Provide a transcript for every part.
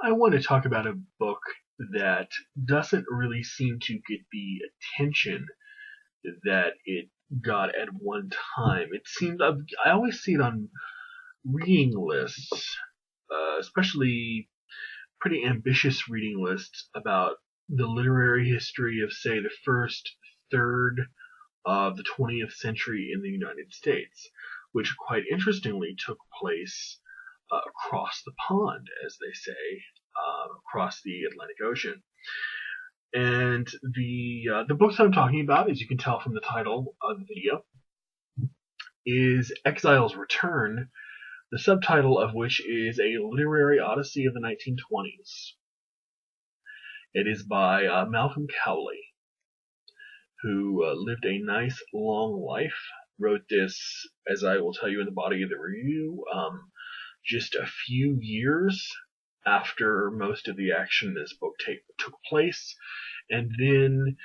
I want to talk about a book that doesn't really seem to get the attention that it got at one time. It seems I always see it on reading lists, especially pretty ambitious reading lists about the literary history of, say, the first third of the 20th century in the United States, which quite interestingly took place across the pond, as they say, across the Atlantic Ocean. And the books I'm talking about, as you can tell from the title of the video, is Exile's Return, the subtitle of which is A Literary Odyssey of the 1920s. It is by Malcolm Cowley, who lived a nice long life. Wrote this, as I will tell you in the body of the review, just a few years after most of the action in this book took place, and then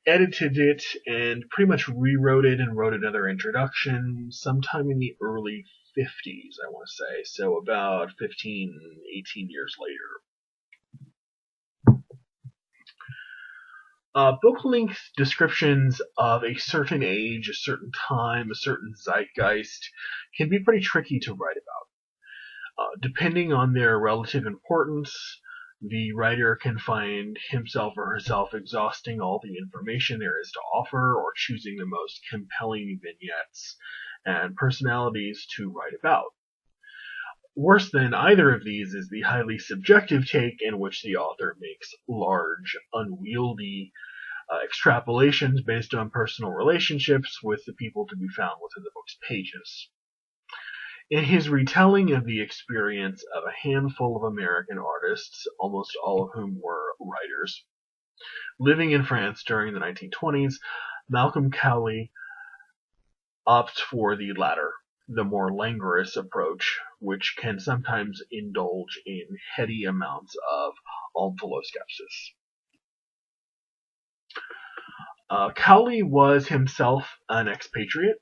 edited it and pretty much rewrote it and wrote another introduction sometime in the early 50s, I want to say, so about 15, 18 years later. Book-length descriptions of a certain age, a certain time, a certain zeitgeist can be pretty tricky to write about. Depending on their relative importance, the writer can find himself or herself exhausting all the information there is to offer, or choosing the most compelling vignettes and personalities to write about. Worse than either of these is the highly subjective take in which the author makes large, unwieldy extrapolations based on personal relationships with the people to be found within the book's pages. In his retelling of the experience of a handful of American artists, almost all of whom were writers, living in France during the 1920s, Malcolm Cowley opts for the latter, the more languorous approach, which can sometimes indulge in heady amounts of ontoloskepsis. Cowley was himself an expatriate,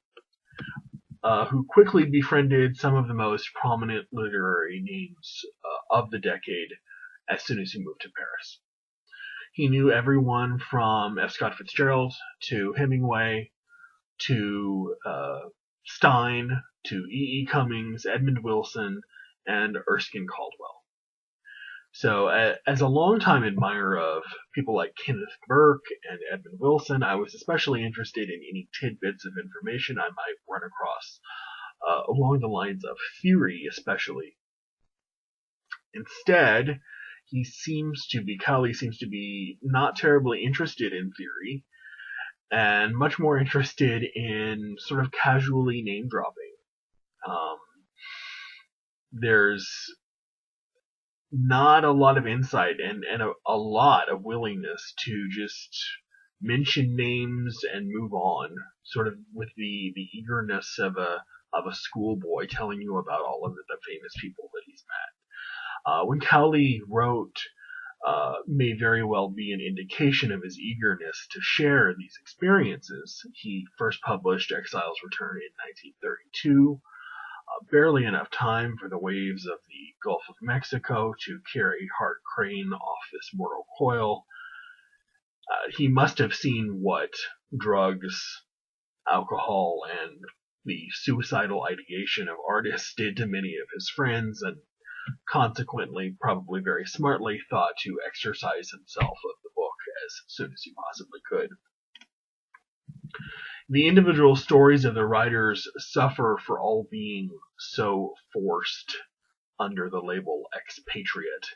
who quickly befriended some of the most prominent literary names of the decade as soon as he moved to Paris. He knew everyone from F. Scott Fitzgerald to Hemingway to Stein to E. E. Cummings, Edmund Wilson, and Erskine Caldwell. So, as a longtime admirer of people like Kenneth Burke and Edmund Wilson, I was especially interested in any tidbits of information I might run across along the lines of theory, especially. Instead, Cowley seems to be not terribly interested in theory, and much more interested in sort of casually name dropping. There's not a lot of insight and a lot of willingness to just mention names and move on, sort of with the eagerness of a schoolboy telling you about all of the famous people that he's met. When Cowley wrote, may very well be an indication of his eagerness to share these experiences. He first published Exile's Return in 1932, barely enough time for the waves of the Gulf of Mexico to carry Hart Crane off this mortal coil. He must have seen what drugs, alcohol, and the suicidal ideation of artists did to many of his friends, and consequently, probably very smartly, thought to exercise himself of the book as soon as he possibly could. The individual stories of the writers suffer for all being so forced under the label expatriate,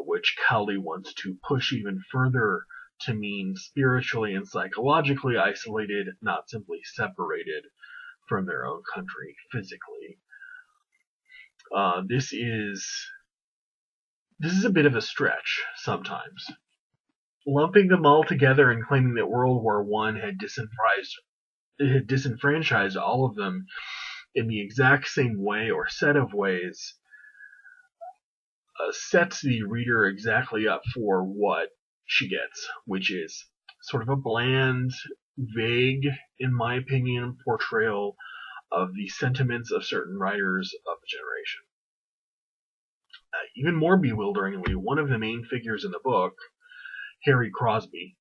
which Cowley wants to push even further to mean spiritually and psychologically isolated, not simply separated from their own country physically. This is a bit of a stretch sometimes. Lumping them all together and claiming that World War I had disenfranchised all of them in the exact same way or set of ways sets the reader exactly up for what she gets, which is sort of a bland, vague, in my opinion, portrayal of the sentiments of certain writers of the generation. even more bewilderingly, one of the main figures in the book, Harry Crosby,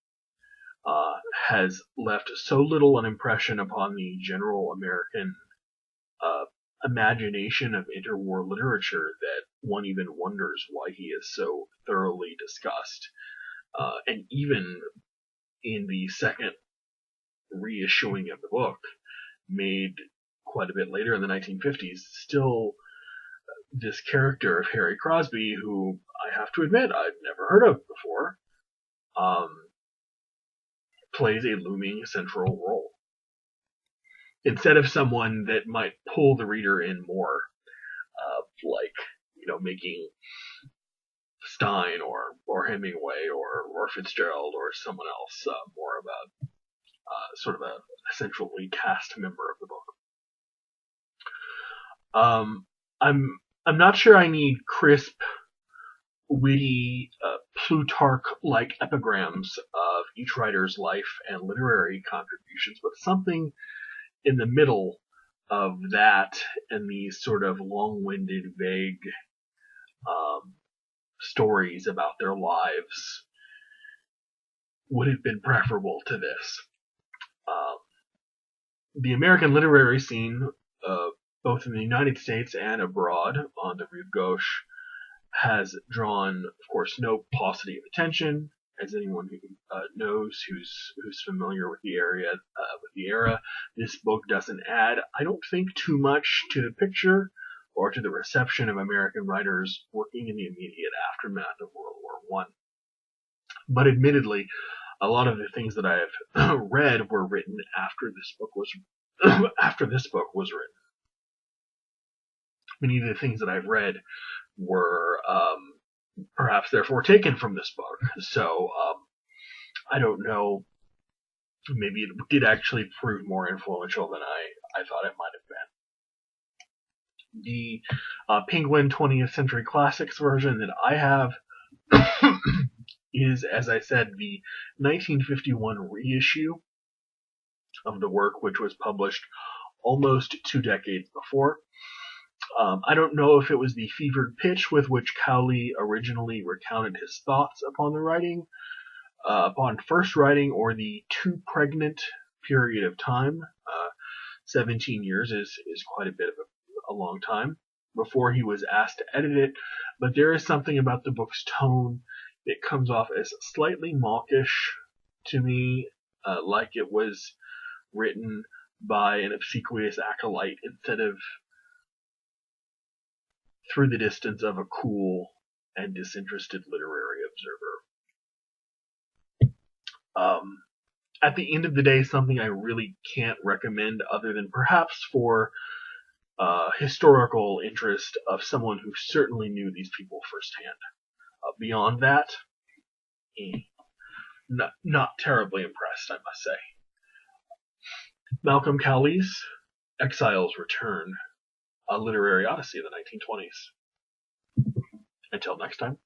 has left so little an impression upon the general American uh, imagination of interwar literature that one even wonders why he is so thoroughly discussed. And even in the second reissuing of the book, made quite a bit later in the 1950s, still this character of Harry Crosby, who I have to admit I'd never heard of before, um, plays a looming central role. Instead of someone that might pull the reader in more, like, making Stein or Hemingway or Fitzgerald or someone else more of a sort of a central lead cast member of the book. I'm not sure I need crisp, witty, Plutarch-like epigrams of each writer's life and literary contributions, but something in the middle of that and these sort of long-winded, vague stories about their lives would have been preferable to this. The American literary scene, both in the United States and abroad on the Rive Gauche, has drawn, of course, no paucity of attention, as anyone who knows who's familiar with the era. This book doesn't add, I don't think, too much to the picture or to the reception of American writers working in the immediate aftermath of World War One. But admittedly, a lot of the things that I have read were written after this book was written. Many of the things that I've read were perhaps therefore taken from this book. So I don't know. Maybe it did actually prove more influential than I thought it might have been. The Penguin 20th Century Classics version that I have is, as I said, the 1951 reissue of the work, which was published almost 2 decades before. I don't know if it was the fevered pitch with which Cowley originally recounted his thoughts upon the writing, upon first writing, or the too pregnant period of time. 17 years is quite a bit of a long time before he was asked to edit it, but there is something about the book's tone that comes off as slightly mawkish to me, like it was written by an obsequious acolyte instead of through the distance of a cool and disinterested literary observer. At the end of the day, something I really can't recommend other than perhaps for historical interest of someone who certainly knew these people firsthand. Beyond that, not terribly impressed, I must say. Malcolm Cowley's Exile's Return, a literary odyssey of the 1920s. Until next time.